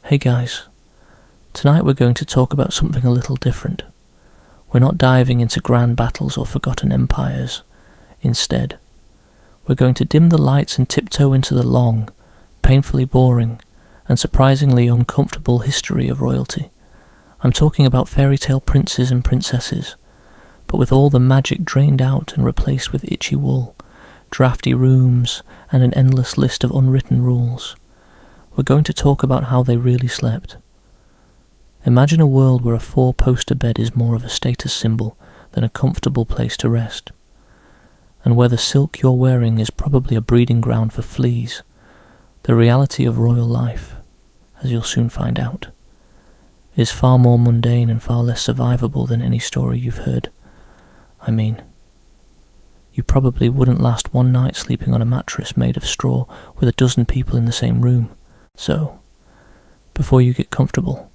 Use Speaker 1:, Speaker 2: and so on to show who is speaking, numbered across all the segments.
Speaker 1: Hey guys, tonight we're going to talk about something a little different. We're not diving into grand battles or forgotten empires. Instead, we're going to dim the lights and tiptoe into the long, painfully boring, and surprisingly uncomfortable history of royalty. I'm talking about fairy tale princes and princesses, but with all the magic drained out and replaced with itchy wool, drafty rooms, and an endless list of unwritten rules. We're going to talk about how they really slept. Imagine a world where a 4-poster bed is more of a status symbol than a comfortable place to rest, and where the silk you're wearing is probably a breeding ground for fleas. The reality of royal life, as you'll soon find out, is far more mundane and far less survivable than any story you've heard. I mean, you probably wouldn't last one night sleeping on a mattress made of straw with a dozen people in the same room. So, before you get comfortable,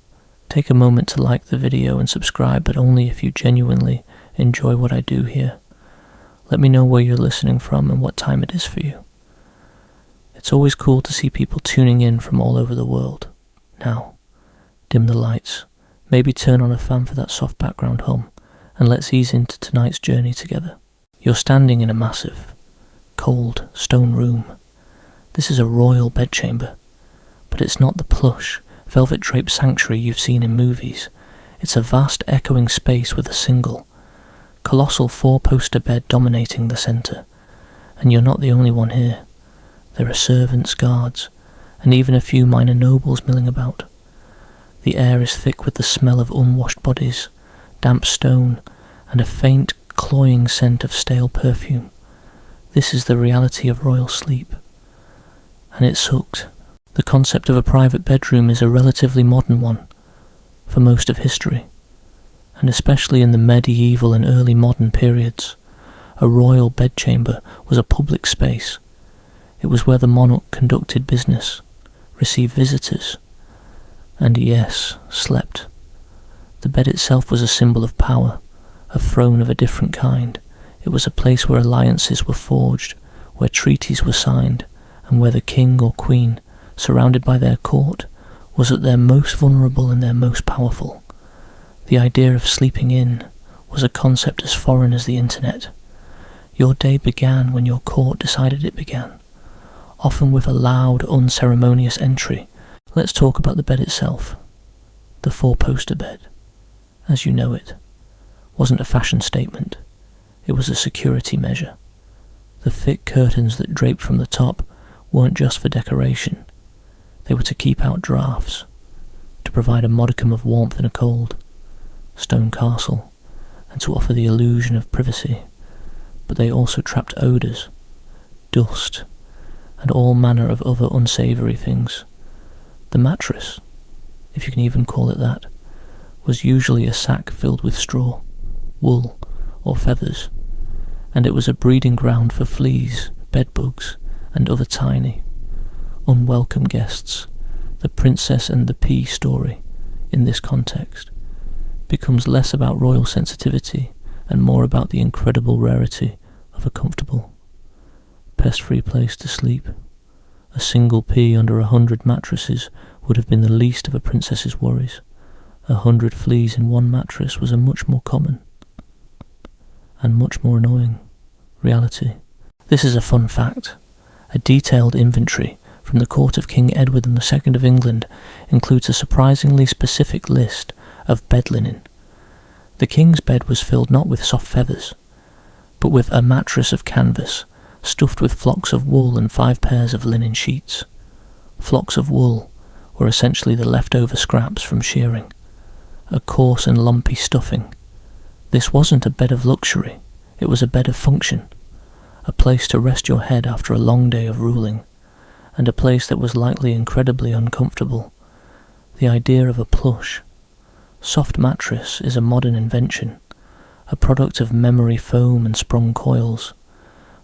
Speaker 1: take a moment to like the video and subscribe, but only if you genuinely enjoy what I do here. Let me know where you're listening from and what time it is for you. It's always cool to see people tuning in from all over the world. Now, dim the lights, maybe turn on a fan for that soft background hum, and let's ease into tonight's journey together. You're standing in a massive, cold, stone room. This is a royal bedchamber, but it's not the plush, velvet-draped sanctuary you've seen in movies. It's a vast, echoing space with a single, colossal 4-poster bed dominating the centre. And you're not the only one here. There are servants, guards, and even a few minor nobles milling about. The air is thick with the smell of unwashed bodies, damp stone, and a faint, cloying scent of stale perfume. This is the reality of royal sleep. And it sucked. The concept of a private bedroom is a relatively modern one for most of history, and especially in the medieval and early modern periods. A royal bedchamber was a public space. It was where the monarch conducted business, received visitors, and yes, slept. The bed itself was a symbol of power, a throne of a different kind. It was a place where alliances were forged, where treaties were signed, and where the king or queen, surrounded by their court, was at their most vulnerable and their most powerful. The idea of sleeping in was a concept as foreign as the internet. Your day began when your court decided it began, often with a loud, unceremonious entry. Let's talk about the bed itself. The 4-poster bed, as you know it, wasn't a fashion statement. It was a security measure. The thick curtains that draped from the top weren't just for decoration. They were to keep out drafts, to provide a modicum of warmth in a cold, stone castle, and to offer the illusion of privacy. But they also trapped odours, dust, and all manner of other unsavoury things. The mattress, if you can even call it that, was usually a sack filled with straw, wool, or feathers, and it was a breeding ground for fleas, bedbugs, and other tiny, unwelcome guests. The Princess and the Pea story, in this context, becomes less about royal sensitivity and more about the incredible rarity of a comfortable, pest-free place to sleep. A single pea under 100 mattresses would have been the least of a princess's worries. 100 fleas in one mattress was a much more common and much more annoying reality. This is a fun fact. A detailed inventory from the court of King Edward II of England includes a surprisingly specific list of bed linen. The king's bed was filled not with soft feathers, but with a mattress of canvas stuffed with flocks of wool and 5 pairs of linen sheets. Flocks of wool were essentially the leftover scraps from shearing, a coarse and lumpy stuffing. This wasn't a bed of luxury, it was a bed of function, a place to rest your head after a long day of ruling, and a place that was likely incredibly uncomfortable. The idea of a plush, soft mattress is a modern invention, a product of memory foam and sprung coils.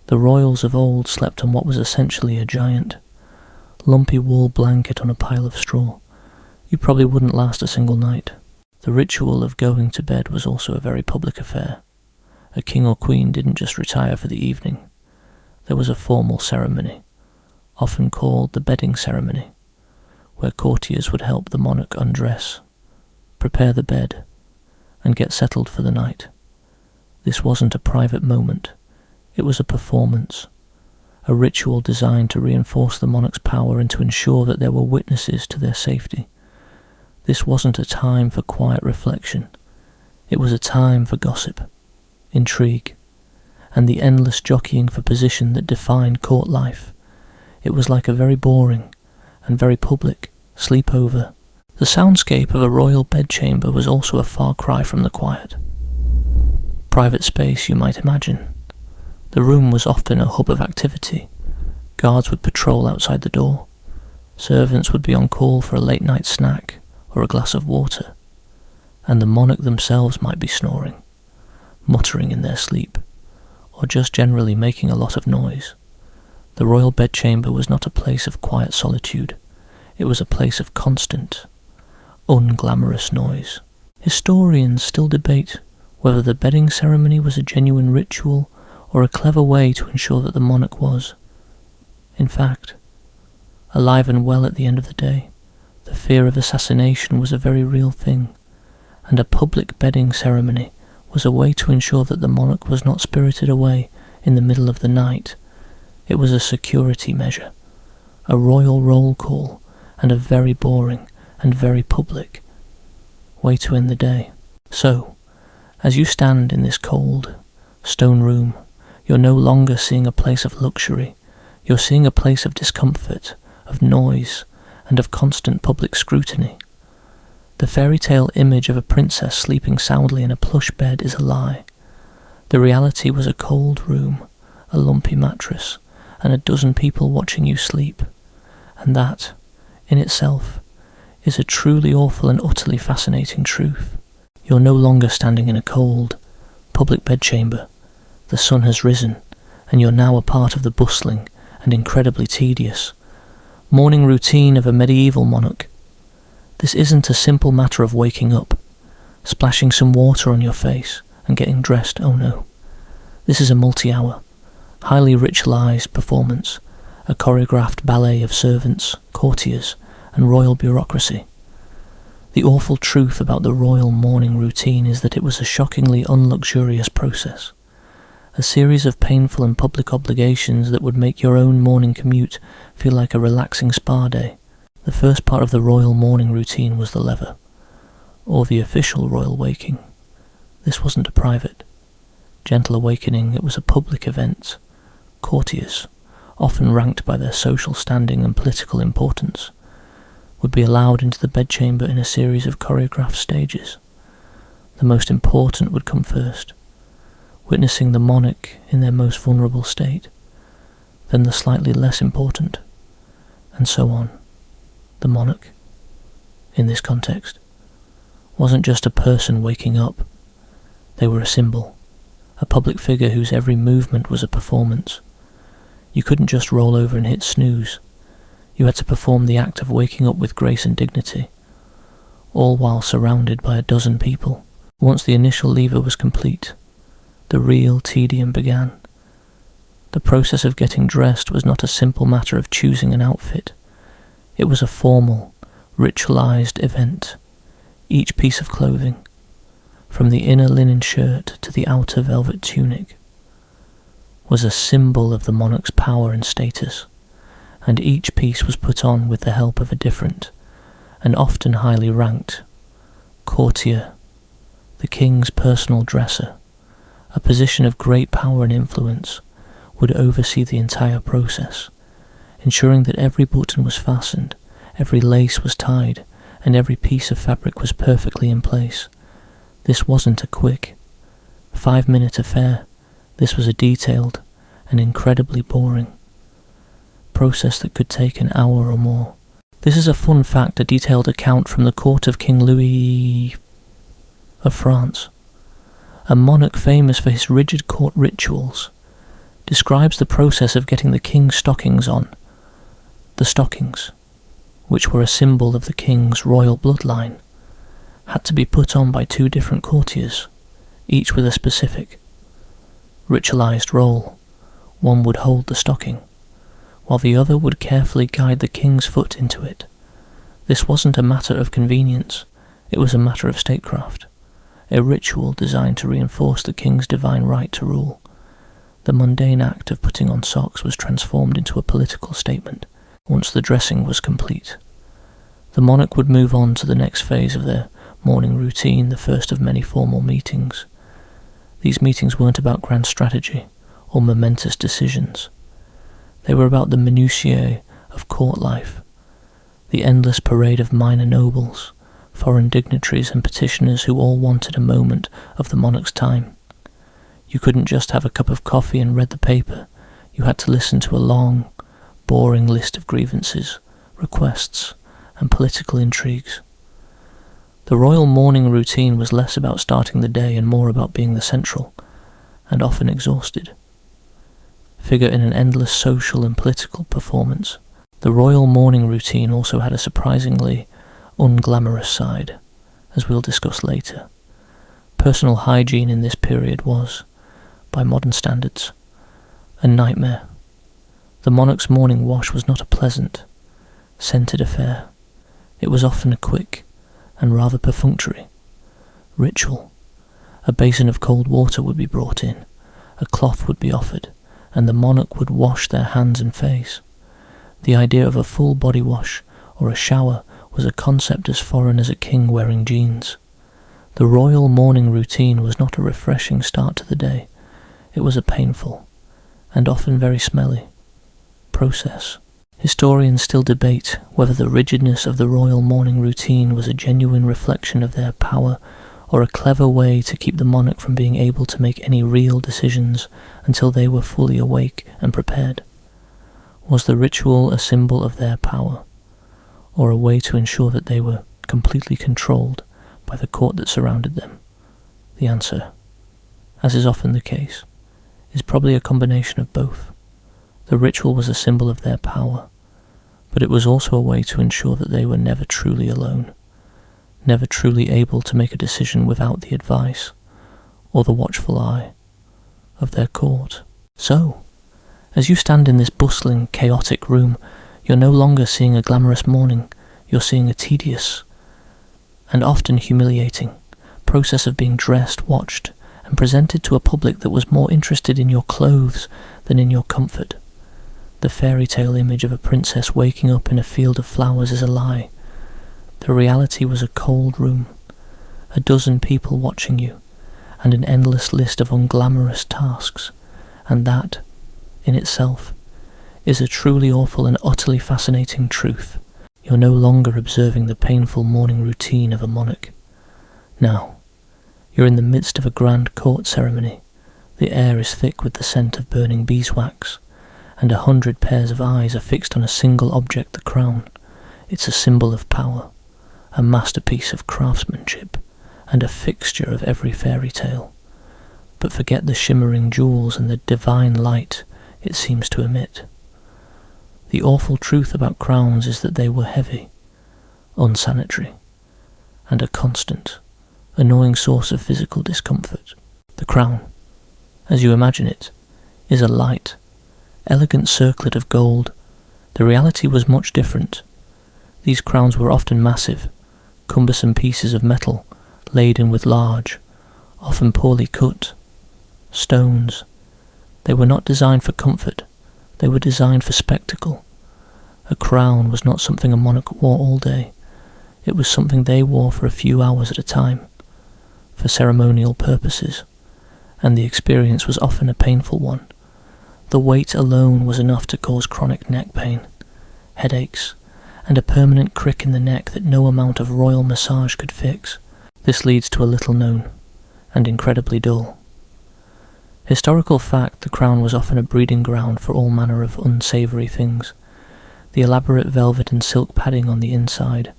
Speaker 1: The royals of old slept on what was essentially a giant, lumpy wool blanket on a pile of straw. You probably wouldn't last a single night. The ritual of going to bed was also a very public affair. A king or queen didn't just retire for the evening. There was a formal ceremony, often called the bedding ceremony, where courtiers would help the monarch undress, prepare the bed, and get settled for the night. This wasn't a private moment, it was a performance, a ritual designed to reinforce the monarch's power and to ensure that there were witnesses to their safety. This wasn't a time for quiet reflection, it was a time for gossip, intrigue, and the endless jockeying for position that defined court life. It was like a very boring and very public sleepover. The soundscape of a royal bedchamber was also a far cry from the quiet. Private space, you might imagine. The room was often a hub of activity. Guards would patrol outside the door. Servants would be on call for a late-night snack or a glass of water. And the monarch themselves might be snoring, muttering in their sleep, or just generally making a lot of noise. The royal bedchamber was not a place of quiet solitude. It was a place of constant, unglamorous noise. Historians still debate whether the bedding ceremony was a genuine ritual or a clever way to ensure that the monarch was, in fact, alive and well at the end of the day. The fear of assassination was a very real thing, and a public bedding ceremony was a way to ensure that the monarch was not spirited away in the middle of the night. It was a security measure, a royal roll call, and a very boring and very public way to end the day. So, as you stand in this cold, stone room, you're no longer seeing a place of luxury, you're seeing a place of discomfort, of noise, and of constant public scrutiny. The fairy tale image of a princess sleeping soundly in a plush bed is a lie. The reality was a cold room, a lumpy mattress, and a dozen people watching you sleep. And that, in itself, is a truly awful and utterly fascinating truth. You're no longer standing in a cold, public bedchamber. The sun has risen, and you're now a part of the bustling and incredibly tedious morning routine of a medieval monarch. This isn't a simple matter of waking up, splashing some water on your face, and getting dressed. Oh no. This is a multi-hour, highly ritualized performance, a choreographed ballet of servants, courtiers, and royal bureaucracy. The awful truth about the royal morning routine is that it was a shockingly unluxurious process, a series of painful and public obligations that would make your own morning commute feel like a relaxing spa day. The first part of the royal morning routine was the lever, or the official royal waking. This wasn't a private, gentle awakening, it was a public event. Courtiers, often ranked by their social standing and political importance, would be allowed into the bedchamber in a series of choreographed stages. The most important would come first, witnessing the monarch in their most vulnerable state, then the slightly less important, and so on. The monarch, in this context, wasn't just a person waking up. They were a symbol, a public figure whose every movement was a performance. You couldn't just roll over and hit snooze. You had to perform the act of waking up with grace and dignity, all while surrounded by a dozen people. Once the initial lever was complete, the real tedium began. The process of getting dressed was not a simple matter of choosing an outfit. It was a formal, ritualized event. Each piece of clothing, from the inner linen shirt to the outer velvet tunic, was a symbol of the monarch's power and status, and each piece was put on with the help of a different, and often highly ranked, courtier, the king's personal dresser. A position of great power and influence would oversee the entire process, ensuring that every button was fastened, every lace was tied, and every piece of fabric was perfectly in place. This wasn't a quick, 5-minute affair. This was a detailed and incredibly boring process that could take an hour or more. This is a fun fact, a detailed account from the court of King Louis of France, a monarch famous for his rigid court rituals, describes the process of getting the king's stockings on. The stockings, which were a symbol of the king's royal bloodline, had to be put on by 2 different courtiers, each with a specific, ritualized role. One would hold the stocking, while the other would carefully guide the king's foot into it. This wasn't a matter of convenience, it was a matter of statecraft, a ritual designed to reinforce the king's divine right to rule. The mundane act of putting on socks was transformed into a political statement once the dressing was complete. The monarch would move on to the next phase of their morning routine, the first of many formal meetings. These meetings weren't about grand strategy or momentous decisions. They were about the minutiae of court life, the endless parade of minor nobles, foreign dignitaries and petitioners who all wanted a moment of the monarch's time. You couldn't just have a cup of coffee and read the paper. You had to listen to a long, boring list of grievances, requests, and political intrigues. The royal morning routine was less about starting the day and more about being the central, and often exhausted, figure in an endless social and political performance. The royal morning routine also had a surprisingly unglamorous side, as we'll discuss later. Personal hygiene in this period was, by modern standards, a nightmare. The monarch's morning wash was not a pleasant, scented affair. It was often a quick and rather perfunctory ritual. A basin of cold water would be brought in, a cloth would be offered, and the monarch would wash their hands and face. The idea of a full body wash or a shower was a concept as foreign as a king wearing jeans. The royal morning routine was not a refreshing start to the day. It was a painful, and often very smelly, process. Historians still debate whether the rigidness of the royal morning routine was a genuine reflection of their power or a clever way to keep the monarch from being able to make any real decisions until they were fully awake and prepared. Was the ritual a symbol of their power, or a way to ensure that they were completely controlled by the court that surrounded them? The answer, as is often the case, is probably a combination of both. The ritual was a symbol of their power, but it was also a way to ensure that they were never truly alone, never truly able to make a decision without the advice or the watchful eye of their court. So, as you stand in this bustling, chaotic room, you're no longer seeing a glamorous morning, you're seeing a tedious and often humiliating process of being dressed, watched, and presented to a public that was more interested in your clothes than in your comfort. The fairy tale image of a princess waking up in a field of flowers is a lie. The reality was a cold room, a dozen people watching you, and an endless list of unglamorous tasks, and that, in itself, is a truly awful and utterly fascinating truth. You're no longer observing the painful morning routine of a monarch. Now, you're in the midst of a grand court ceremony. The air is thick with the scent of burning beeswax, and 100 pairs of eyes are fixed on a single object, the crown. It's a symbol of power, a masterpiece of craftsmanship, and a fixture of every fairy tale. But forget the shimmering jewels and the divine light it seems to emit. The awful truth about crowns is that they were heavy, unsanitary, and a constant, annoying source of physical discomfort. The crown, as you imagine it, is a light, elegant circlet of gold. The reality was much different. These crowns were often massive, cumbersome pieces of metal laden with large, often poorly cut, stones. They were not designed for comfort, they were designed for spectacle. A crown was not something a monarch wore all day. It was something they wore for a few hours at a time, for ceremonial purposes, and the experience was often a painful one. The weight alone was enough to cause chronic neck pain, headaches, and a permanent crick in the neck that no amount of royal massage could fix. This leads to a little known, and incredibly dull. Historical fact, the crown was often a breeding ground for all manner of unsavoury things. The elaborate velvet and silk padding on the inside,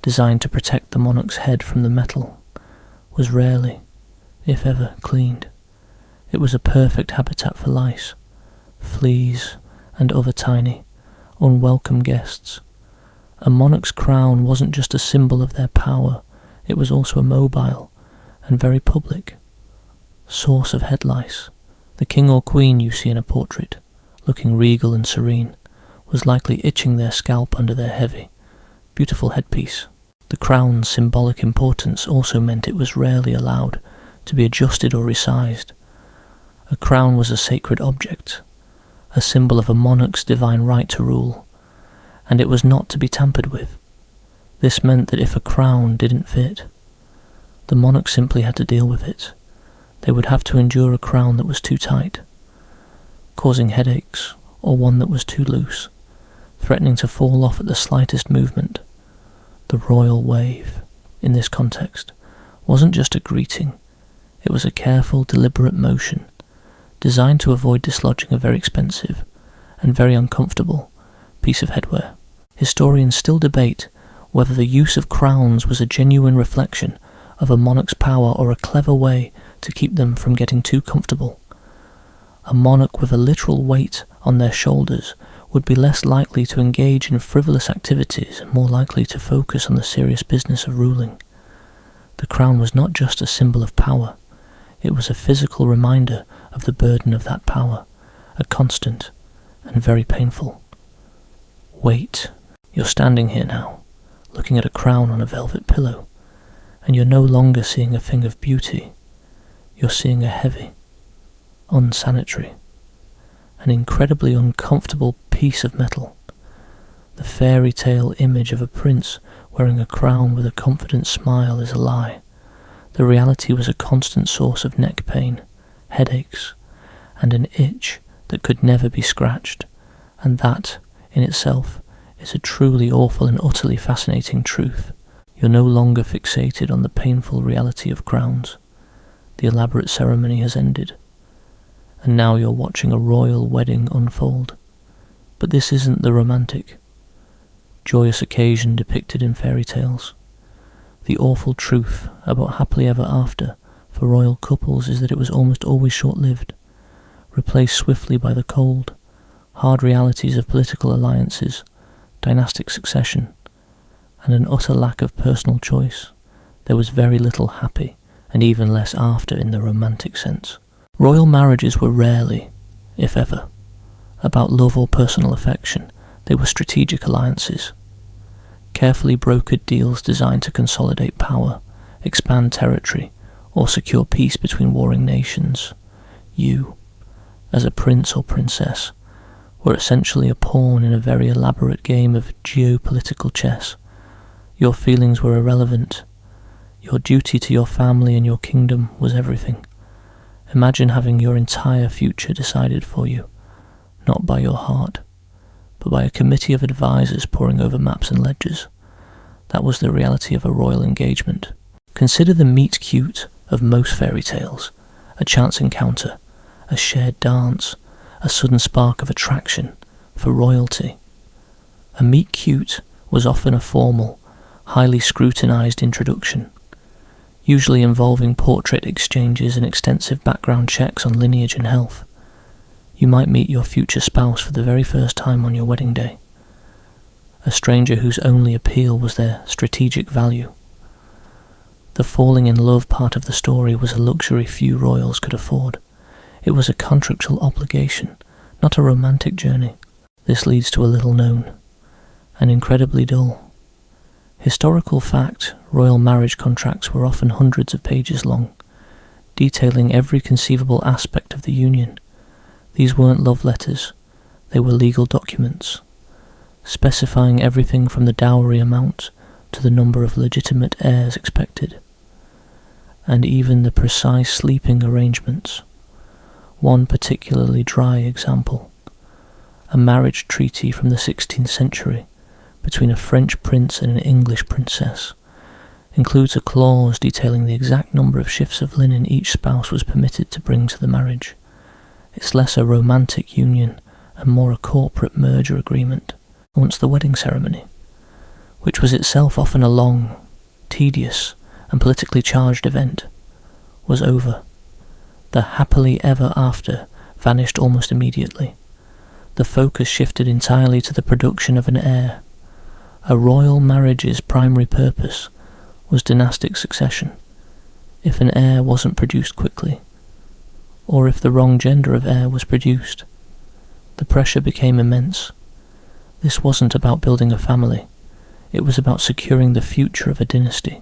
Speaker 1: designed to protect the monarch's head from the metal, was rarely, if ever, cleaned. It was a perfect habitat for lice, fleas, and other tiny, unwelcome guests. A monarch's crown wasn't just a symbol of their power, it was also a mobile, and very public, source of head lice. The king or queen you see in a portrait, looking regal and serene, was likely itching their scalp under their heavy, beautiful headpiece. The crown's symbolic importance also meant it was rarely allowed to be adjusted or resized. A crown was a sacred object, a symbol of a monarch's divine right to rule, and it was not to be tampered with. This meant that if a crown didn't fit, the monarch simply had to deal with it. They would have to endure a crown that was too tight, causing headaches, or one that was too loose, threatening to fall off at the slightest movement. The royal wave, in this context, wasn't just a greeting, it was a careful, deliberate motion, designed to avoid dislodging a very expensive and very uncomfortable piece of headwear. Historians still debate whether the use of crowns was a genuine reflection of a monarch's power or a clever way to keep them from getting too comfortable. A monarch with a literal weight on their shoulders would be less likely to engage in frivolous activities and more likely to focus on the serious business of ruling. The crown was not just a symbol of power, it was a physical reminder of the burden of that power, a constant and very painful. Wait, you're standing here now, looking at a crown on a velvet pillow, and you're no longer seeing a thing of beauty, you're seeing a heavy, unsanitary, an incredibly uncomfortable piece of metal. The fairy tale image of a prince wearing a crown with a confident smile is a lie. The reality was a constant source of neck pain, headaches, and an itch that could never be scratched, and that, in itself, is a truly awful and utterly fascinating truth. You're no longer fixated on the painful reality of crowns. The elaborate ceremony has ended, and now you're watching a royal wedding unfold. But this isn't the romantic, joyous occasion depicted in fairy tales. The awful truth about happily ever after for royal couples is that it was almost always short-lived, replaced swiftly by the cold, hard realities of political alliances, dynastic succession, and an utter lack of personal choice. There was very little happy, and even less after in the romantic sense. Royal marriages were rarely, if ever, about love or personal affection. They were strategic alliances, carefully brokered deals designed to consolidate power, expand territory, or secure peace between warring nations. You, as a prince or princess, were essentially a pawn in a very elaborate game of geopolitical chess. Your feelings were irrelevant. Your duty to your family and your kingdom was everything. Imagine having your entire future decided for you, not by your heart, but by a committee of advisors poring over maps and ledgers. That was the reality of a royal engagement. Consider the meet-cute of most fairy tales, a chance encounter, a shared dance, a sudden spark of attraction for royalty. A meet-cute was often a formal, highly scrutinized introduction, usually involving portrait exchanges and extensive background checks on lineage and health. You might meet your future spouse for the very first time on your wedding day, a stranger whose only appeal was their strategic value. The falling in love part of the story was a luxury few royals could afford. It was a contractual obligation, not a romantic journey. This leads to a little known, and incredibly dull. Historical fact, royal marriage contracts were often hundreds of pages long, detailing every conceivable aspect of the union. These weren't love letters, they were legal documents, specifying everything from the dowry amount to the number of legitimate heirs expected, and even the precise sleeping arrangements. One particularly dry example, a marriage treaty from the 16th century between a French prince and an English princess, includes a clause detailing the exact number of shifts of linen each spouse was permitted to bring to the marriage. It's less a romantic union and more a corporate merger agreement. Once the wedding ceremony, which was itself often a long, tedious, and politically charged event, was over, the happily ever after vanished almost immediately. The focus shifted entirely to the production of an heir. A royal marriage's primary purpose was dynastic succession. If an heir wasn't produced quickly, or if the wrong gender of heir was produced, the pressure became immense. This wasn't about building a family, It was about securing the future of a dynasty,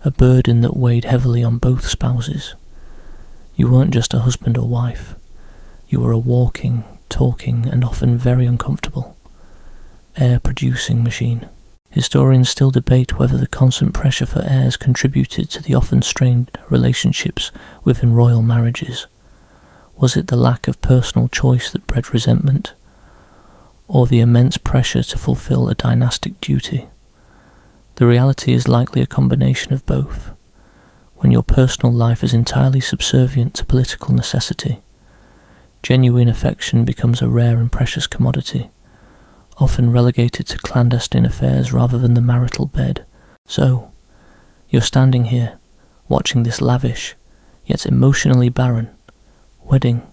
Speaker 1: a burden that weighed heavily on both spouses. You weren't just a husband or wife. You were a walking, talking, and often very uncomfortable, air-producing machine. Historians still debate whether the constant pressure for heirs contributed to the often strained relationships within royal marriages. Was it the lack of personal choice that bred resentment, or the immense pressure to fulfill a dynastic duty? The reality is likely a combination of both. When your personal life is entirely subservient to political necessity, genuine affection becomes a rare and precious commodity, often relegated to clandestine affairs rather than the marital bed. So, you're standing here, watching this lavish, yet emotionally barren, wedding.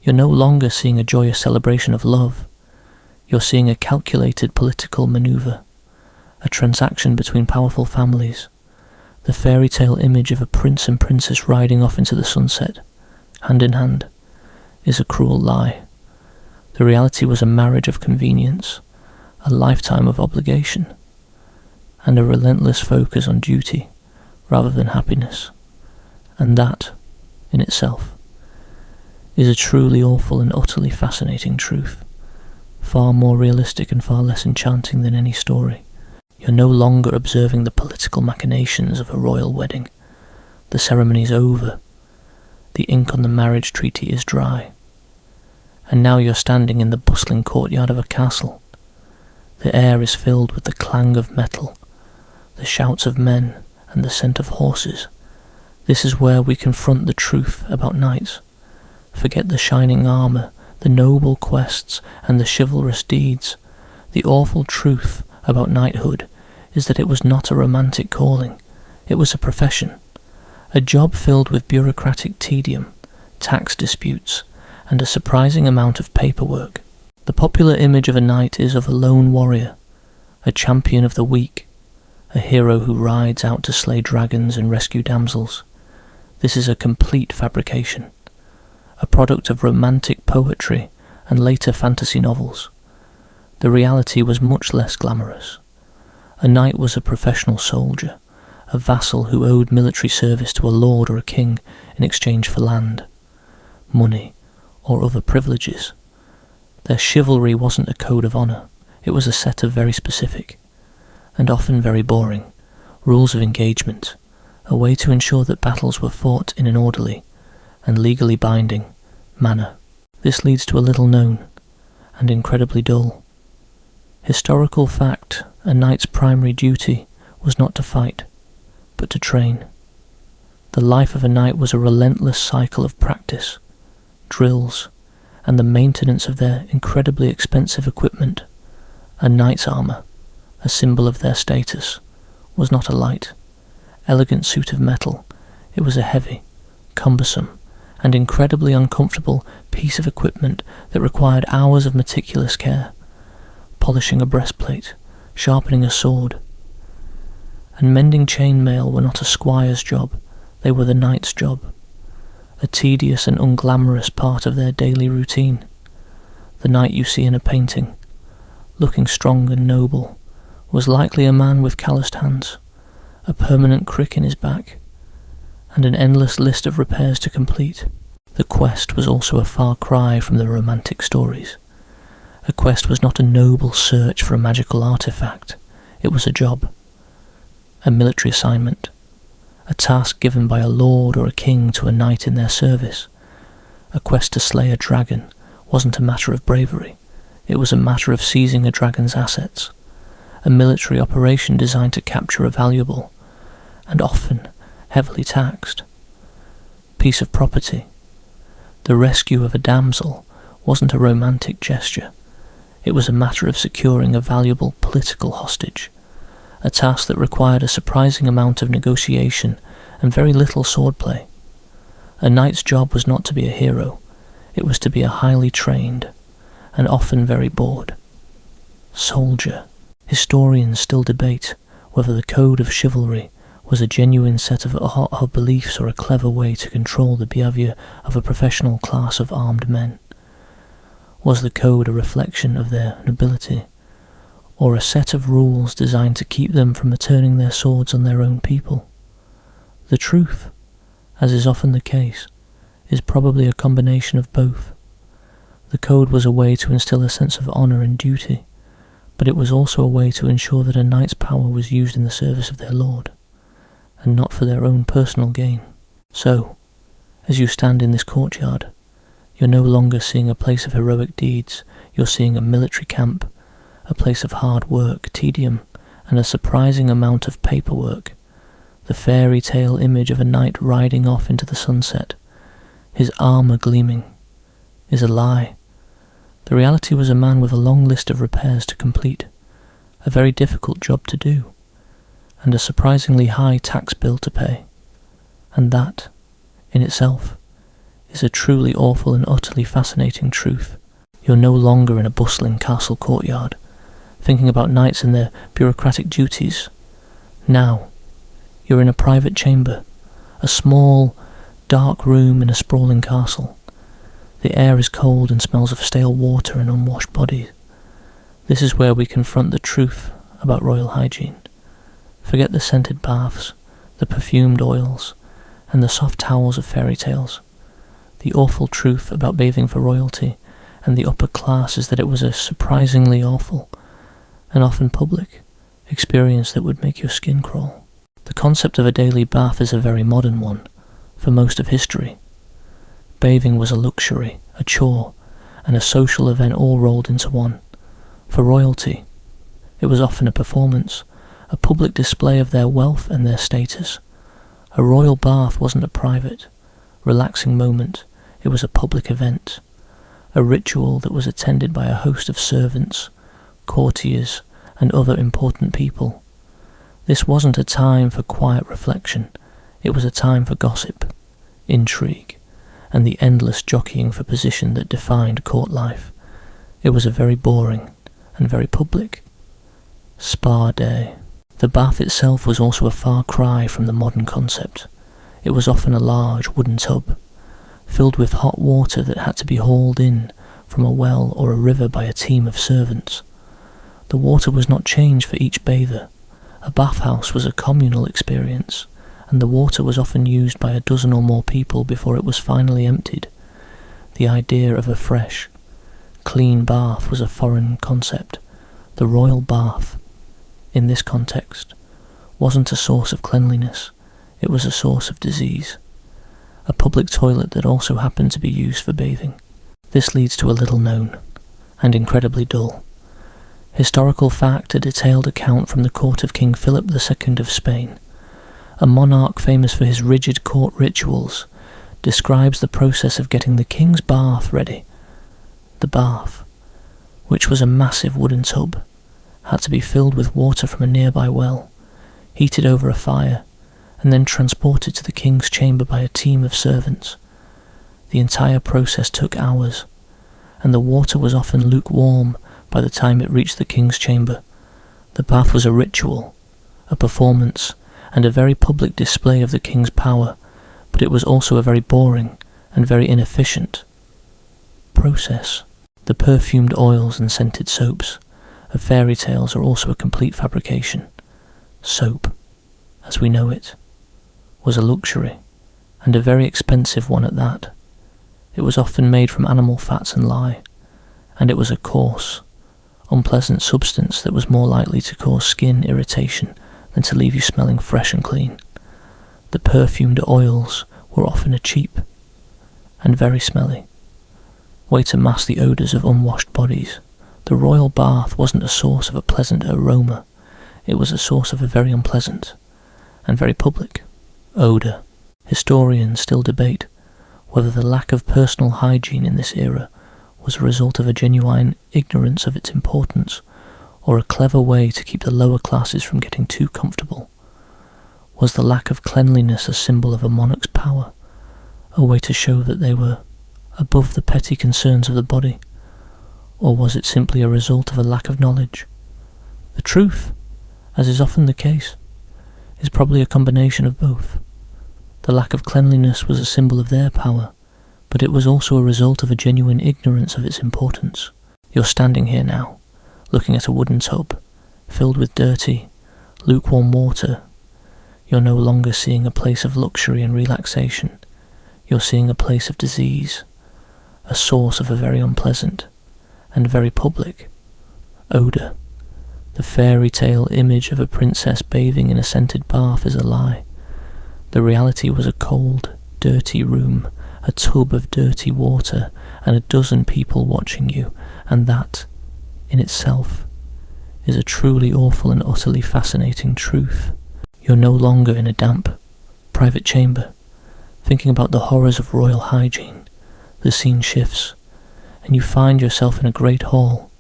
Speaker 1: You're no longer seeing a joyous celebration of love. You're seeing a calculated political maneuver, a transaction between powerful families, the fairy tale image of a prince and princess riding off into the sunset, hand in hand, is a cruel lie. The reality was a marriage of convenience, a lifetime of obligation, and a relentless focus on duty rather than happiness. And that, in itself, is a truly awful and utterly fascinating truth, far more realistic and far less enchanting than any story. You're no longer observing the political machinations of a royal wedding. The ceremony is over. The ink on the marriage treaty is dry. And now you're standing in the bustling courtyard of a castle. The air is filled with the clang of metal, the shouts of men, and the scent of horses. This is where we confront the truth about knights. Forget the shining armour, the noble quests, and the chivalrous deeds. The awful truth about knighthood is that it was not a romantic calling. It was a profession, a job filled with bureaucratic tedium, tax disputes, and a surprising amount of paperwork. The popular image of a knight is of a lone warrior, a champion of the weak, a hero who rides out to slay dragons and rescue damsels. This is a complete fabrication, a product of romantic poetry and later fantasy novels. The reality was much less glamorous. A knight was a professional soldier, a vassal who owed military service to a lord or a king in exchange for land, money, or other privileges. Their chivalry wasn't a code of honour, it was a set of very specific, and often very boring, rules of engagement, a way to ensure that battles were fought in an orderly and legally binding manner. This leads to a little known and incredibly dull historical fact: a knight's primary duty was not to fight, but to train. The life of a knight was a relentless cycle of practice, drills, and the maintenance of their incredibly expensive equipment. A knight's armour, a symbol of their status, was not a light, elegant suit of metal. It was a heavy, cumbersome, and incredibly uncomfortable piece of equipment that required hours of meticulous care, polishing a breastplate, sharpening a sword. And mending chainmail were not a squire's job, they were the knight's job, a tedious and unglamorous part of their daily routine. The knight you see in a painting, looking strong and noble, was likely a man with calloused hands, a permanent crick in his back, and an endless list of repairs to complete. The quest was also a far cry from the romantic stories. A quest was not a noble search for a magical artifact. It was a job, a military assignment, a task given by a lord or a king to a knight in their service. A quest to slay a dragon wasn't a matter of bravery. It was a matter of seizing a dragon's assets, a military operation designed to capture a valuable, and often heavily taxed, piece of property. The rescue of a damsel wasn't a romantic gesture. It was a matter of securing a valuable political hostage, a task that required a surprising amount of negotiation and very little swordplay. A knight's job was not to be a hero, it was to be a highly trained, and often very bored, soldier. Historians still debate whether the code of chivalry was a genuine set of beliefs or a clever way to control the behaviour of a professional class of armed men. Was the code a reflection of their nobility, or a set of rules designed to keep them from turning their swords on their own people. The truth, as is often the case, is probably a combination of both. The code was a way to instill a sense of honour and duty, but it was also a way to ensure that a knight's power was used in the service of their lord, and not for their own personal gain. So, as you stand in this courtyard, you're no longer seeing a place of heroic deeds, you're seeing a military camp, a place of hard work, tedium, and a surprising amount of paperwork. The fairy tale image of a knight riding off into the sunset, his armour gleaming, is a lie. The reality was a man with a long list of repairs to complete, a very difficult job to do, and a surprisingly high tax bill to pay. And that, in itself, is a truly awful and utterly fascinating truth. You're no longer in a bustling castle courtyard, thinking about knights and their bureaucratic duties. Now, you're in a private chamber, a small, dark room in a sprawling castle. The air is cold and smells of stale water and unwashed bodies. This is where we confront the truth about royal hygiene. Forget the scented baths, the perfumed oils, and the soft towels of fairy tales. The awful truth about bathing for royalty and the upper class is that it was a surprisingly awful, and often public, experience that would make your skin crawl. The concept of a daily bath is a very modern one, for most of history. Bathing was a luxury, a chore, and a social event all rolled into one. For royalty, it was often a performance, a public display of their wealth and their status. A royal bath wasn't a private, relaxing moment, it was a public event, a ritual that was attended by a host of servants, courtiers, and other important people. This wasn't a time for quiet reflection, it was a time for gossip, intrigue, and the endless jockeying for position that defined court life. It was a very boring and very public spa day. The bath itself was also a far cry from the modern concept. It was often a large wooden tub, filled with hot water that had to be hauled in from a well or a river by a team of servants. The water was not changed for each bather. A bathhouse was a communal experience, and the water was often used by a dozen or more people before it was finally emptied. The idea of a fresh, clean bath was a foreign concept. The royal bath, in this context, wasn't a source of cleanliness, it was a source of disease. A public toilet that also happened to be used for bathing. This leads to a little known, and incredibly dull, historical fact, a detailed account from the court of King Philip II of Spain. A monarch famous for his rigid court rituals describes the process of getting the king's bath ready. The bath, which was a massive wooden tub, had to be filled with water from a nearby well, heated over a fire, and then transported to the king's chamber by a team of servants. The entire process took hours, and the water was often lukewarm by the time it reached the king's chamber. The bath was a ritual, a performance, and a very public display of the king's power, but it was also a very boring and very inefficient process. The perfumed oils and scented soaps of fairy tales are also a complete fabrication. Soap, as we know it, was a luxury, and a very expensive one at that. It was often made from animal fats and lye, and it was a coarse, unpleasant substance that was more likely to cause skin irritation than to leave you smelling fresh and clean. The perfumed oils were often a cheap and very smelly way to mask the odours of unwashed bodies. The royal bath wasn't a source of a pleasant aroma, it was a source of a very unpleasant and very public odour. Historians still debate whether the lack of personal hygiene in this era was a result of a genuine ignorance of its importance, or a clever way to keep the lower classes from getting too comfortable. Was the lack of cleanliness a symbol of a monarch's power, a way to show that they were above the petty concerns of the body, or was it simply a result of a lack of knowledge? The truth, as is often the case, is probably a combination of both. The lack of cleanliness was a symbol of their power, but it was also a result of a genuine ignorance of its importance. You're standing here now, looking at a wooden tub, filled with dirty, lukewarm water. You're no longer seeing a place of luxury and relaxation. You're seeing a place of disease, a source of a very unpleasant and very public odour. The fairy tale image of a princess bathing in a scented bath is a lie. The reality was a cold, dirty room, a tub of dirty water, and a dozen people watching you, and that, in itself, is a truly awful and utterly fascinating truth. You're no longer in a damp, private chamber, thinking about the horrors of royal hygiene. The scene shifts, and you find yourself in a great hall.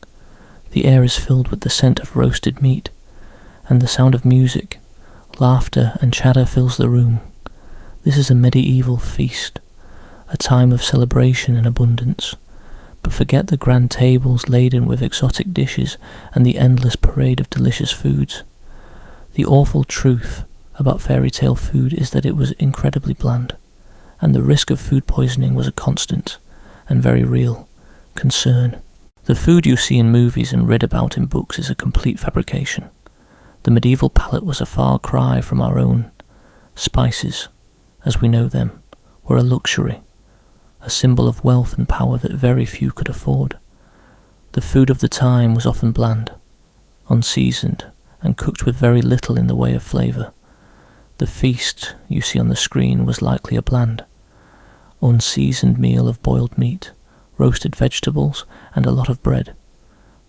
Speaker 1: The air is filled with the scent of roasted meat, and the sound of music, laughter and chatter fills the room. This is a medieval feast, a time of celebration and abundance. But forget the grand tables laden with exotic dishes and the endless parade of delicious foods. The awful truth about fairy tale food is that it was incredibly bland, and the risk of food poisoning was a constant and very real concern. The food you see in movies and read about in books is a complete fabrication. The medieval palate was a far cry from our own. Spices, as we know them, were a luxury, a symbol of wealth and power that very few could afford. The food of the time was often bland, unseasoned, and cooked with very little in the way of flavour. The feast you see on the screen was likely a bland, unseasoned meal of boiled meat, roasted vegetables, and a lot of bread.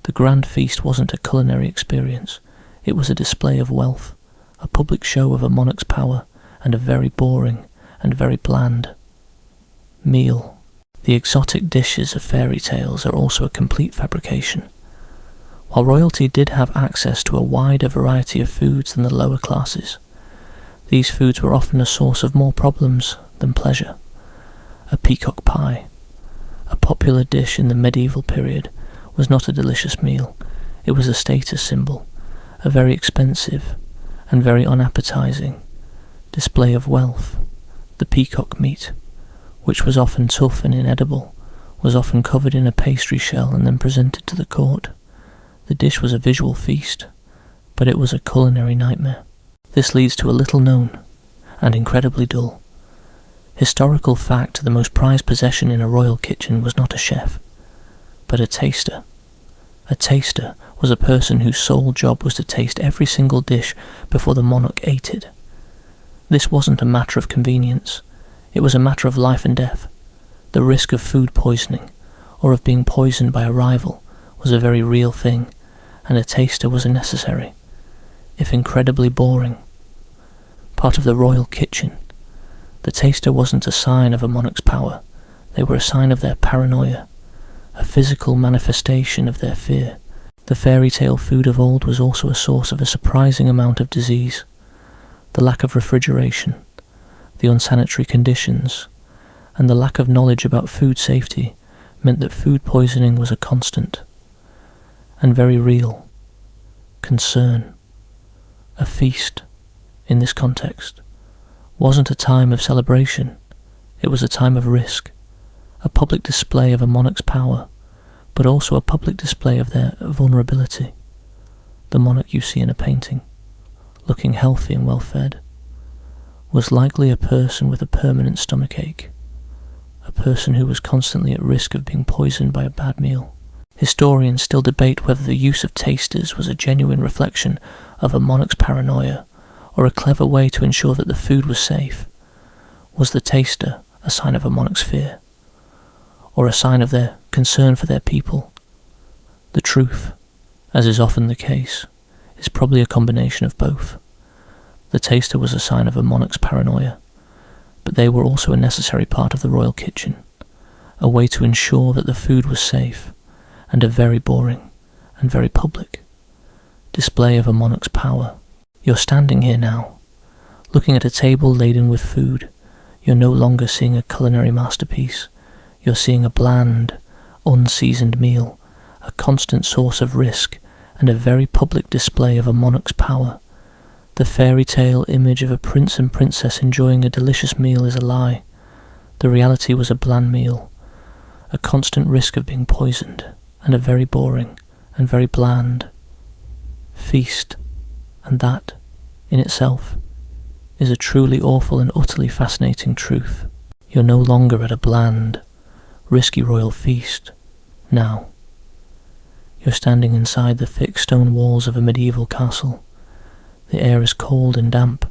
Speaker 1: The grand feast wasn't a culinary experience. It was a display of wealth, a public show of a monarch's power, and a very boring and very bland meal. The exotic dishes of fairy tales are also a complete fabrication. While royalty did have access to a wider variety of foods than the lower classes, these foods were often a source of more problems than pleasure. A peacock pie, a popular dish in the medieval period, was not a delicious meal. It was a status symbol, a very expensive and very unappetizing display of wealth. The peacock meat, which was often tough and inedible, was often covered in a pastry shell and then presented to the court. The dish was a visual feast, but it was a culinary nightmare. This leads to a little known and incredibly dull historical fact. The most prized possession in a royal kitchen was not a chef, but a taster. A taster was a person whose sole job was to taste every single dish before the monarch ate it. This wasn't a matter of convenience, it was a matter of life and death. The risk of food poisoning, or of being poisoned by a rival, was a very real thing, and a taster was a necessary, if incredibly boring, part of the royal kitchen. The taster wasn't a sign of a monarch's power, they were a sign of their paranoia, a physical manifestation of their fear. The fairy tale food of old was also a source of a surprising amount of disease. The lack of refrigeration, the unsanitary conditions, and the lack of knowledge about food safety meant that food poisoning was a constant and very real concern. A feast, in this context, wasn't a time of celebration, it was a time of risk, a public display of a monarch's power, but also a public display of their vulnerability. The monarch you see in a painting, looking healthy and well fed, was likely a person with a permanent stomachache, a person who was constantly at risk of being poisoned by a bad meal. Historians still debate whether the use of tasters was a genuine reflection of a monarch's paranoia, or a clever way to ensure that the food was safe. Was the taster a sign of a monarch's fear, or a sign of their concern for their people? The truth, as is often the case, is probably a combination of both. The taster was a sign of a monarch's paranoia, but they were also a necessary part of the royal kitchen, a way to ensure that the food was safe, and a very boring and very public display of a monarch's power. You're standing here now, looking at a table laden with food. You're no longer seeing a culinary masterpiece. You're seeing a bland, unseasoned meal, a constant source of risk, and a very public display of a monarch's power. The fairy tale image of a prince and princess enjoying a delicious meal is a lie. The reality was a bland meal, a constant risk of being poisoned, and a very boring and very bland Feast, and that, in itself, is a truly awful and utterly fascinating truth. You're no longer at a bland, risky royal feast. Now, you're standing inside the thick stone walls of a medieval castle. The air is cold and damp,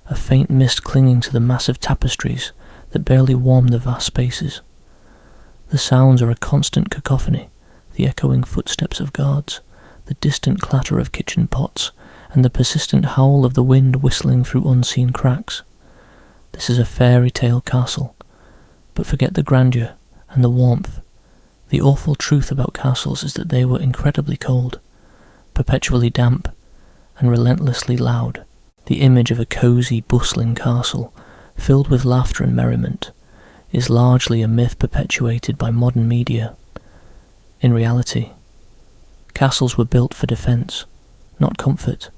Speaker 1: a faint mist clinging to the massive tapestries that barely warm the vast spaces. The sounds are a constant cacophony, the echoing footsteps of guards, the distant clatter of kitchen pots, and the persistent howl of the wind whistling through unseen cracks. This is a fairy tale castle, but forget the grandeur and the warmth. The awful truth about castles is that they were incredibly cold, perpetually damp, and relentlessly loud. The image of a cosy, bustling castle, filled with laughter and merriment, is largely a myth perpetuated by modern media. In reality, castles were built for defence, not comfort.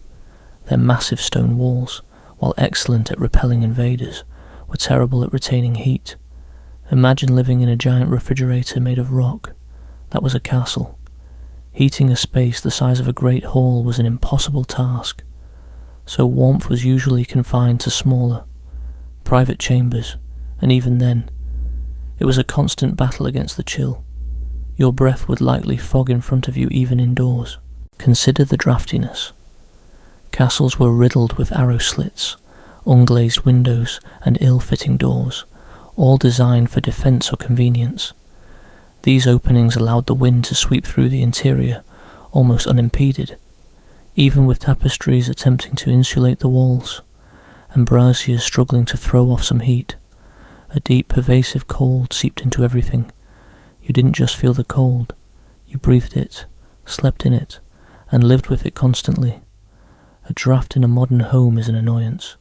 Speaker 1: Their massive stone walls, while excellent at repelling invaders, were terrible at retaining heat. Imagine living in a giant refrigerator made of rock. That was a castle. Heating a space the size of a great hall was an impossible task, so warmth was usually confined to smaller, private chambers, and even then, it was a constant battle against the chill. Your breath would likely fog in front of you even indoors. Consider the draftiness. Castles were riddled with arrow slits, unglazed windows, and ill-fitting doors, all designed for defence or convenience. These openings allowed the wind to sweep through the interior, almost unimpeded, even with tapestries attempting to insulate the walls, and braziers struggling to throw off some heat. A deep, pervasive cold seeped into everything. You didn't just feel the cold, you breathed it, slept in it, and lived with it constantly. A draft in a modern home is an annoyance.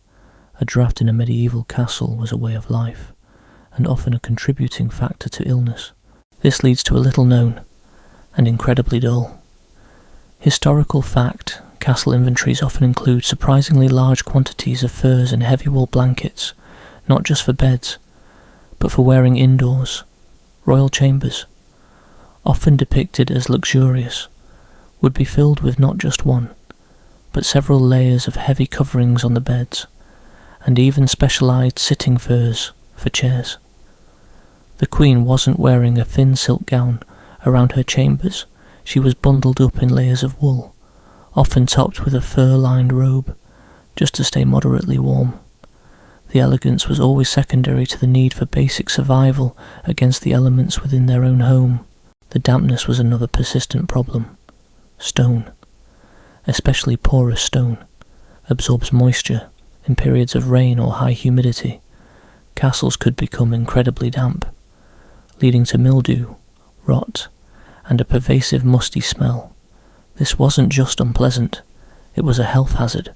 Speaker 1: A draft in a medieval castle was a way of life, and often a contributing factor to illness. This leads to a little known, and incredibly dull. Historical fact, castle inventories often include surprisingly large quantities of furs and heavy wool blankets, not just for beds, but for wearing indoors. Royal chambers, often depicted as luxurious, would be filled with not just one, but several layers of heavy coverings on the beds, and even specialised sitting furs for chairs. The Queen wasn't wearing a thin silk gown around her chambers, she was bundled up in layers of wool, often topped with a fur-lined robe, just to stay moderately warm. The elegance was always secondary to the need for basic survival against the elements within their own home. The dampness was another persistent problem. Stone, especially porous stone, absorbs moisture in periods of rain or high humidity. Castles could become incredibly damp, leading to mildew, rot, and a pervasive musty smell. This wasn't just unpleasant, it was a health hazard,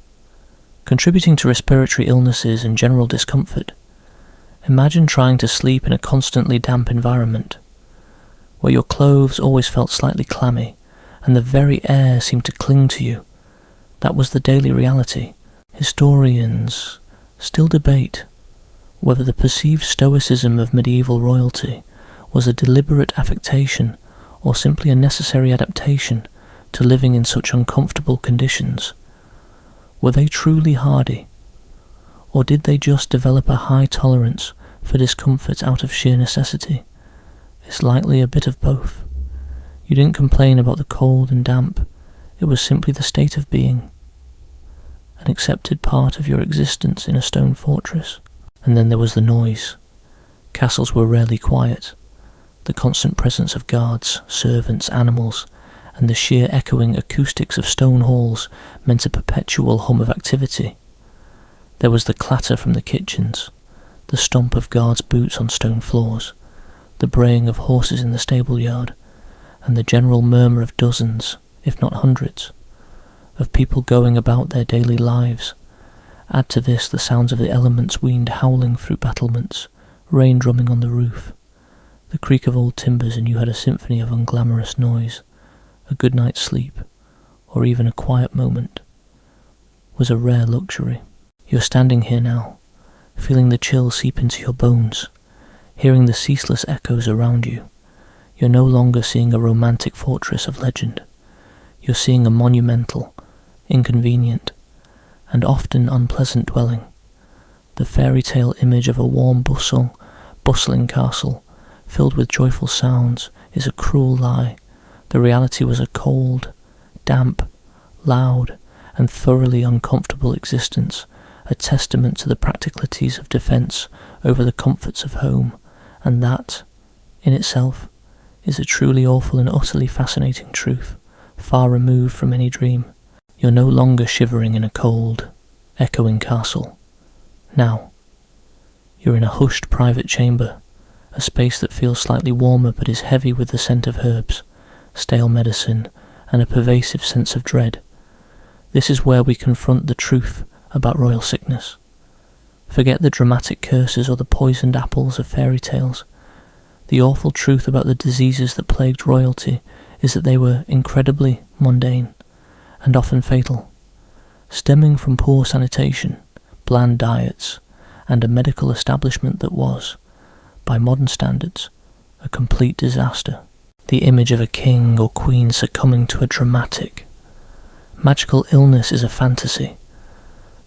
Speaker 1: contributing to respiratory illnesses and general discomfort. Imagine trying to sleep in a constantly damp environment, where your clothes always felt slightly clammy, and the very air seemed to cling to you. That was the daily reality. Historians still debate whether the perceived stoicism of medieval royalty was a deliberate affectation or simply a necessary adaptation to living in such uncomfortable conditions. Were they truly hardy, or did they just develop a high tolerance for discomfort out of sheer necessity? It's likely a bit of both. You didn't complain about the cold and damp, it was simply the state of being, an accepted part of your existence in a stone fortress. And then there was the noise. Castles were rarely quiet. The constant presence of guards, servants, animals, and the sheer echoing acoustics of stone halls meant a perpetual hum of activity. There was the clatter from the kitchens, the stomp of guards' boots on stone floors, the braying of horses in the stable yard, and the general murmur of dozens, if not hundreds, of people going about their daily lives. Add to this the sounds of the elements wind howling through battlements, rain drumming on the roof, the creak of old timbers, and you had a symphony of unglamorous noise. A good night's sleep, or even a quiet moment, was a rare luxury. You're standing here now, feeling the chill seep into your bones, hearing the ceaseless echoes around you. You're no longer seeing a romantic fortress of legend. You're seeing a monumental, inconvenient, and often unpleasant dwelling. The fairy tale image of a warm bustling castle, filled with joyful sounds, is a cruel lie. The reality was a cold, damp, loud, and thoroughly uncomfortable existence, a testament to the practicalities of defence over the comforts of home, and that, in itself, is a truly awful and utterly fascinating truth, far removed from any dream. You're no longer shivering in a cold, echoing castle. Now, you're in a hushed private chamber, a space that feels slightly warmer but is heavy with the scent of herbs, stale medicine, and a pervasive sense of dread. This is where we confront the truth about royal sickness. Forget the dramatic curses or the poisoned apples of fairy tales. The awful truth about the diseases that plagued royalty is that they were incredibly mundane and often fatal, stemming from poor sanitation, bland diets, and a medical establishment that was, by modern standards, a complete disaster. The image of a king or queen succumbing to a dramatic, magical illness is a fantasy.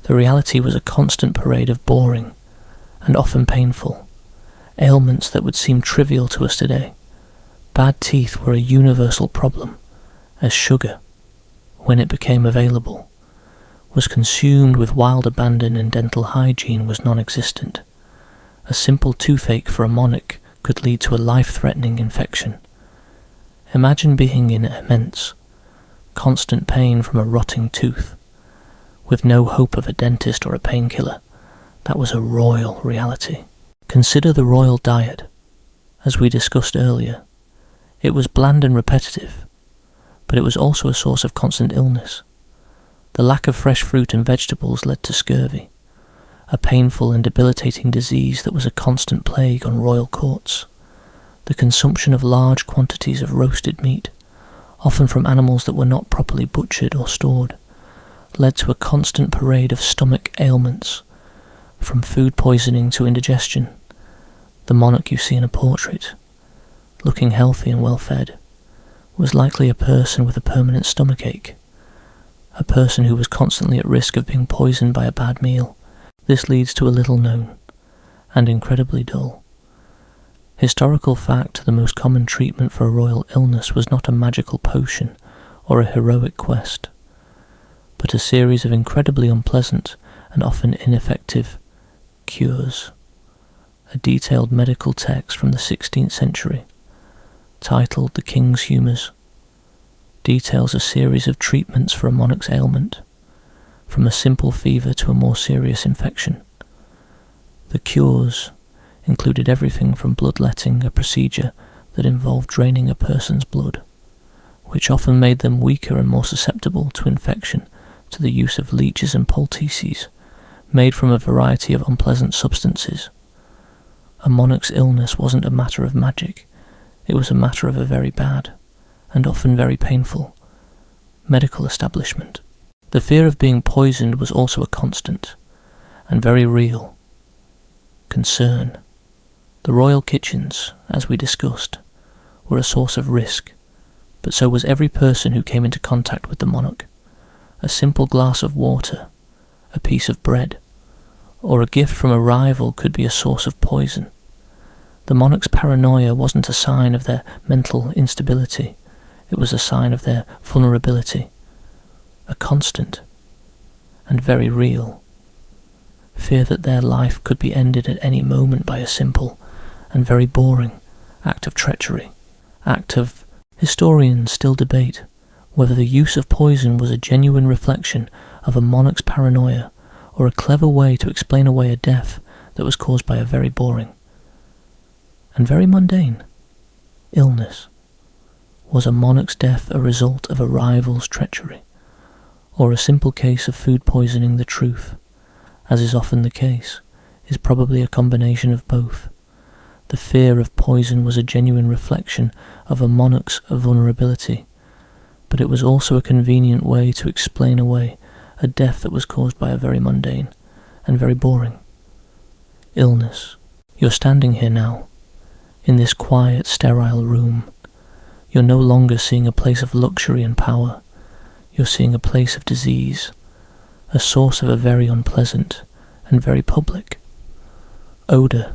Speaker 1: The reality was a constant parade of boring, and often painful, ailments that would seem trivial to us today. Bad teeth were a universal problem, as sugar, when it became available, was consumed with wild abandon and dental hygiene was non-existent. A simple toothache for a monarch could lead to a life-threatening infection. Imagine being in immense, constant pain from a rotting tooth, with no hope of a dentist or a painkiller. That was a royal reality. Consider the royal diet. As we discussed earlier, it was bland and repetitive, but it was also a source of constant illness. The lack of fresh fruit and vegetables led to scurvy, a painful and debilitating disease that was a constant plague on royal courts. The consumption of large quantities of roasted meat, often from animals that were not properly butchered or stored, led to a constant parade of stomach ailments, from food poisoning to indigestion. The monarch you see in a portrait, looking healthy and well-fed, was likely a person with a permanent stomachache, a person who was constantly at risk of being poisoned by a bad meal. This leads to a little known, and incredibly dull, historical fact. The most common treatment for a royal illness was not a magical potion or a heroic quest, but a series of incredibly unpleasant and often ineffective cures. A detailed medical text from the 16th century, titled The King's Humours, details a series of treatments for a monarch's ailment, from a simple fever to a more serious infection. The cures included everything from bloodletting, a procedure that involved draining a person's blood, which often made them weaker and more susceptible to infection, to the use of leeches and poultices, made from a variety of unpleasant substances. A monarch's illness wasn't a matter of magic, it was a matter of a very bad, and often very painful, medical establishment. The fear of being poisoned was also a constant, and very real, concern. The royal kitchens, as we discussed, were a source of risk, but so was every person who came into contact with the monarch. A simple glass of water, a piece of bread, or a gift from a rival could be a source of poison. The monarch's paranoia wasn't a sign of their mental instability, it was a sign of their vulnerability, a constant, and very real, fear that their life could be ended at any moment by a simple and very boring act of treachery, Historians still debate whether the use of poison was a genuine reflection of a monarch's paranoia or a clever way to explain away a death that was caused by a very boring and very mundane illness. Was a monarch's death a result of a rival's treachery, or a simple case of food poisoning? The truth, as is often the case, is probably a combination of both. The fear of poison was a genuine reflection of a monarch's vulnerability, but it was also a convenient way to explain away a death that was caused by a very mundane and very boring illness. You're standing here now, in this quiet, sterile room. You're no longer seeing a place of luxury and power. you're seeing a place of disease, a source of a very unpleasant and very public odour.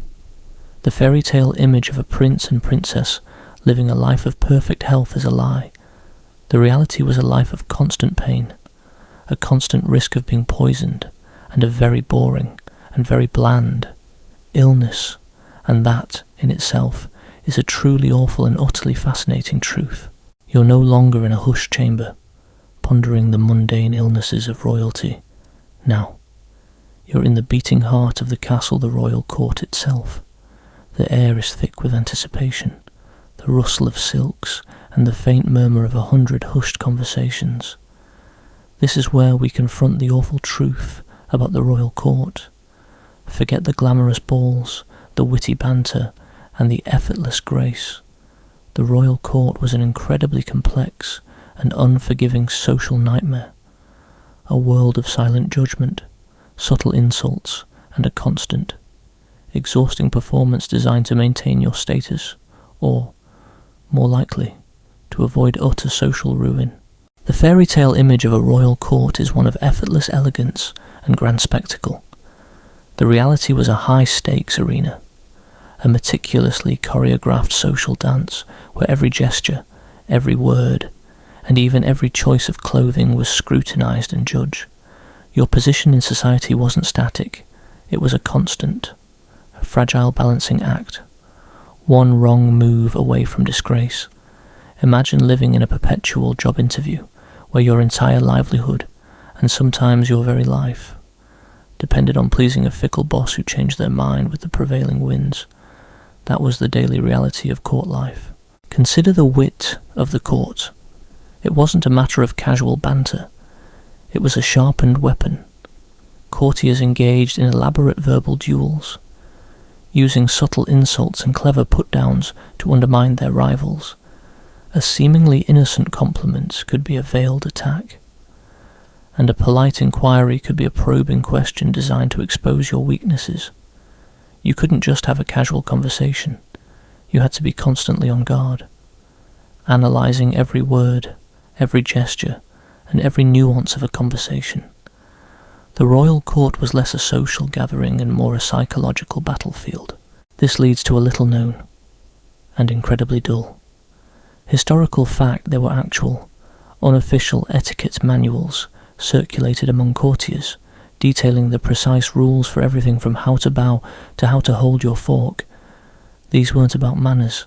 Speaker 1: The fairy tale image of a prince and princess living a life of perfect health is a lie. The reality was a life of constant pain, a constant risk of being poisoned, and a very boring and very bland illness, and that, in itself, is a truly awful and utterly fascinating truth. You're no longer in a hushed chamber, pondering the mundane illnesses of royalty. Now, you're in the beating heart of the castle, the royal court itself. The air is thick with anticipation, the rustle of silks, and the faint murmur of 100 hushed conversations. This is where we confront the awful truth about the royal court. Forget the glamorous balls, the witty banter, and the effortless grace. The royal court was an incredibly complex and unforgiving social nightmare, a world of silent judgment, subtle insults, and a constant, exhausting performance designed to maintain your status, or, more likely, to avoid utter social ruin. The fairy tale image of a royal court is one of effortless elegance and grand spectacle. The reality was a high-stakes arena, a meticulously choreographed social dance where every gesture, every word, and even every choice of clothing was scrutinized and judged. Your position in society wasn't static, it was a constant, a fragile balancing act, one wrong move away from disgrace. Imagine living in a perpetual job interview where your entire livelihood, and sometimes your very life, depended on pleasing a fickle boss who changed their mind with the prevailing winds. That was the daily reality of court life. Consider the wit of the court. It wasn't a matter of casual banter. It was a sharpened weapon. Courtiers engaged in elaborate verbal duels, using subtle insults and clever put-downs to undermine their rivals. A seemingly innocent compliment could be a veiled attack, and a polite inquiry could be a probing question designed to expose your weaknesses. You couldn't just have a casual conversation. You had to be constantly on guard, analysing every word, every gesture, and every nuance of a conversation. The royal court was less a social gathering and more a psychological battlefield. This leads to a little known, and incredibly dull, historical fact. There were actual, unofficial etiquette manuals circulated among courtiers, detailing the precise rules for everything from how to bow to how to hold your fork. These weren't about manners,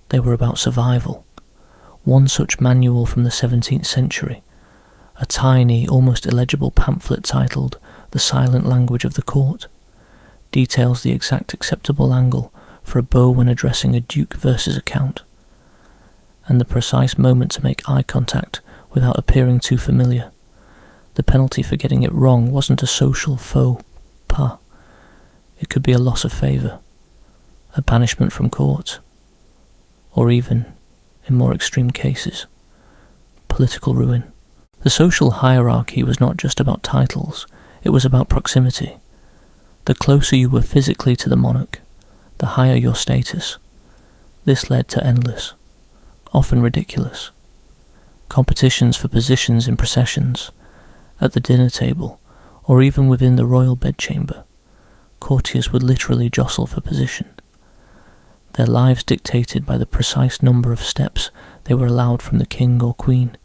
Speaker 1: they were about survival. One such manual from the 17th century, a tiny, almost illegible pamphlet titled The Silent Language of the Court, details the exact acceptable angle for a bow when addressing a duke versus a count, and the precise moment to make eye contact without appearing too familiar. The penalty for getting it wrong wasn't a social faux pas. It could be a loss of favour, a banishment from court, or even, in more extreme cases, political ruin. The social hierarchy was not just about titles, it was about proximity. The closer you were physically to the monarch, the higher your status. This led to endless, often ridiculous, competitions for positions in processions, at the dinner table, or even within the royal bedchamber. Courtiers would literally jostle for position, their lives dictated by the precise number of steps they were allowed from the king or queen.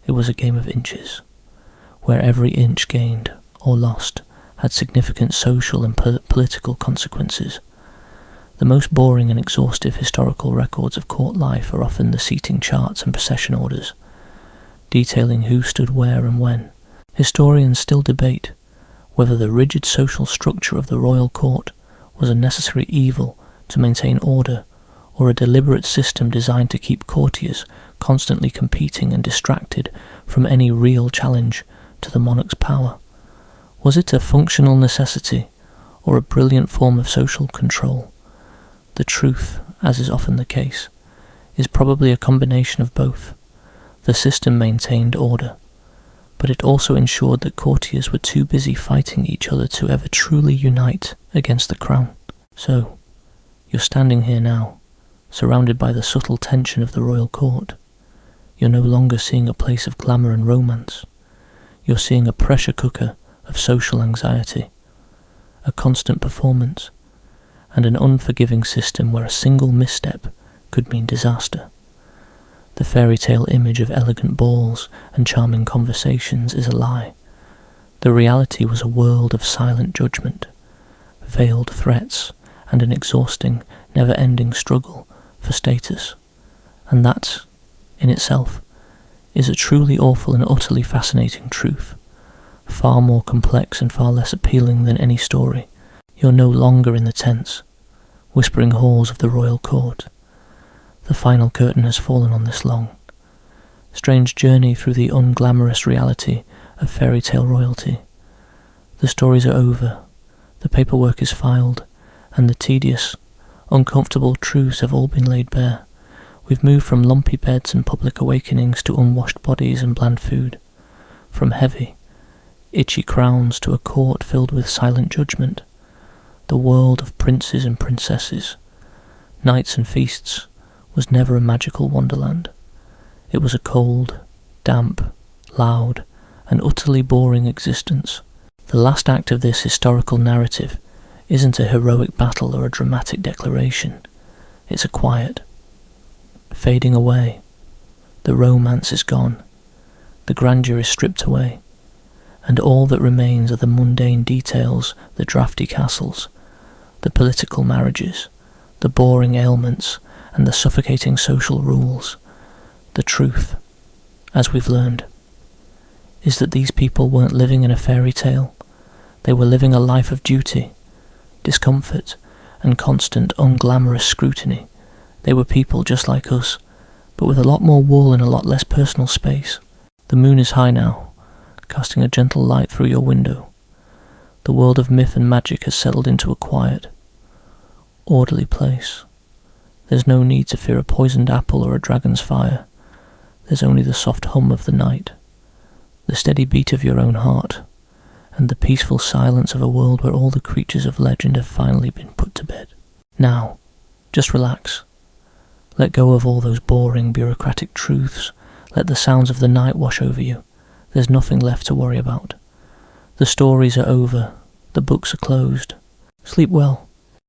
Speaker 1: It was a game of inches, where every inch gained or lost had significant social and political consequences. The most boring and exhaustive historical records of court life are often the seating charts and procession orders, detailing who stood where and when. Historians still debate whether the rigid social structure of the royal court was a necessary evil to maintain order, or a deliberate system designed to keep courtiers constantly competing and distracted from any real challenge to the monarch's power. Was it a functional necessity, or a brilliant form of social control? The truth, as is often the case, is probably a combination of both. The system maintained order, but it also ensured that courtiers were too busy fighting each other to ever truly unite against the crown. So, you're standing here now, surrounded by the subtle tension of the royal court. You're no longer seeing a place of glamour and romance. You're seeing a pressure cooker of social anxiety, a constant performance, and an unforgiving system where a single misstep could mean disaster. The fairy tale image of elegant balls and charming conversations is a lie. The reality was a world of silent judgment, veiled threats, and an exhausting, never-ending struggle for status. And that, in itself, is a truly awful and utterly fascinating truth, far more complex and far less appealing than any story. You're no longer in the tense, whispering halls of the royal court. The final curtain has fallen on this long, strange journey through the unglamorous reality of fairy tale royalty. The stories are over, the paperwork is filed, and the tedious, uncomfortable truths have all been laid bare. We've moved from lumpy beds and public awakenings to unwashed bodies and bland food, from heavy, itchy crowns to a court filled with silent judgment, the world of princes and princesses, nights and feasts, was never a magical wonderland. It was a cold, damp, loud, and utterly boring existence. The last act of this historical narrative isn't a heroic battle or a dramatic declaration. It's a quiet, fading away. The romance is gone. The grandeur is stripped away. And all that remains are the mundane details, the drafty castles, the political marriages, the boring ailments, and the suffocating social rules. The truth, as we've learned, is that these people weren't living in a fairy tale. They were living a life of duty, discomfort, and constant unglamorous scrutiny. They were people just like us, but with a lot more wool and a lot less personal space. The moon is high now, casting a gentle light through your window. The world of myth and magic has settled into a quiet, orderly place. There's no need to fear a poisoned apple or a dragon's fire. There's only the soft hum of the night, the steady beat of your own heart, and the peaceful silence of a world where all the creatures of legend have finally been put to bed. Now, just relax. Let go of all those boring, bureaucratic truths. Let the sounds of the night wash over you. There's nothing left to worry about. The stories are over. The books are closed. Sleep well.